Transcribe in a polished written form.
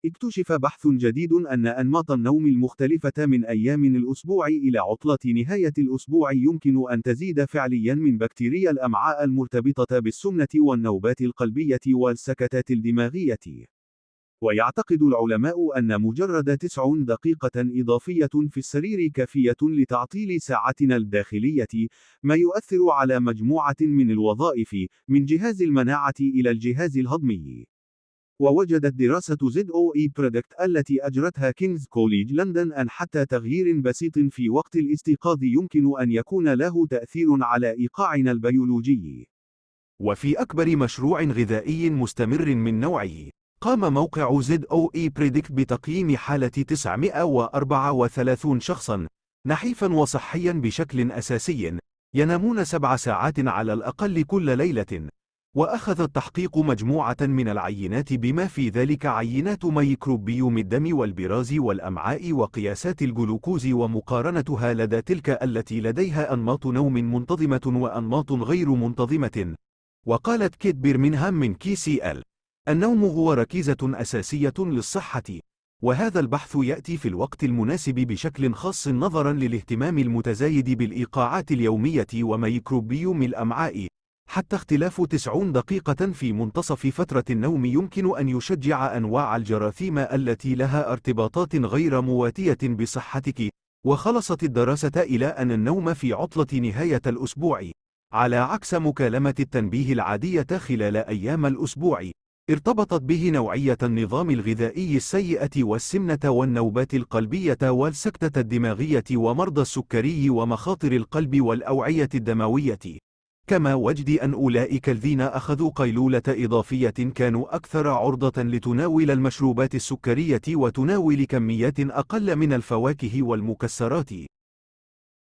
اكتشف بحث جديد أن أنماط النوم المختلفة من أيام الأسبوع إلى عطلة نهاية الأسبوع يمكن أن تزيد فعليا من بكتيريا الأمعاء المرتبطة بالسمنة والنوبات القلبية والسكتات الدماغية. ويعتقد العلماء أن مجرد 9 دقيقة إضافية في السرير كافية لتعطيل ساعتنا الداخلية، ما يؤثر على مجموعة من الوظائف، من جهاز المناعة إلى الجهاز الهضمي. ووجدت دراسة ZOE Predict التي أجرتها كينغز كوليج لندن أن حتى تغيير بسيط في وقت الاستيقاظ يمكن أن يكون له تأثير على إيقاعنا البيولوجي. وفي أكبر مشروع غذائي مستمر من نوعه، قام موقع ZOE Predict بتقييم حالة 934 شخصاً نحيفاً وصحياً بشكل أساسي، ينامون 7 ساعات على الأقل كل ليلة. وأخذ التحقيق مجموعة من العينات بما في ذلك عينات ميكروبيوم الدم والبراز والأمعاء وقياسات الجلوكوز ومقارنتها لدى تلك التي لديها أنماط نوم منتظمة وأنماط غير منتظمة. وقالت كيت بيرمنهام من KCL: النوم هو ركيزة أساسية للصحة، وهذا البحث يأتي في الوقت المناسب بشكل خاص نظرا للاهتمام المتزايد بالإيقاعات اليومية وميكروبيوم الأمعاء. حتى اختلاف 90 دقيقة في منتصف فترة النوم يمكن أن يشجع أنواع الجراثيم التي لها ارتباطات غير مواتية بصحتك. وخلصت الدراسة إلى أن النوم في عطلة نهاية الأسبوع، على عكس مكالمة التنبيه العادية خلال أيام الأسبوع، ارتبطت به نوعية النظام الغذائي السيئة والسمنة والنوبات القلبية والسكتة الدماغية ومرضى السكري ومخاطر القلب والأوعية الدموية. كما وجد أن أولئك الذين أخذوا قيلولة إضافية كانوا أكثر عرضة لتناول المشروبات السكرية وتناول كميات أقل من الفواكه والمكسرات.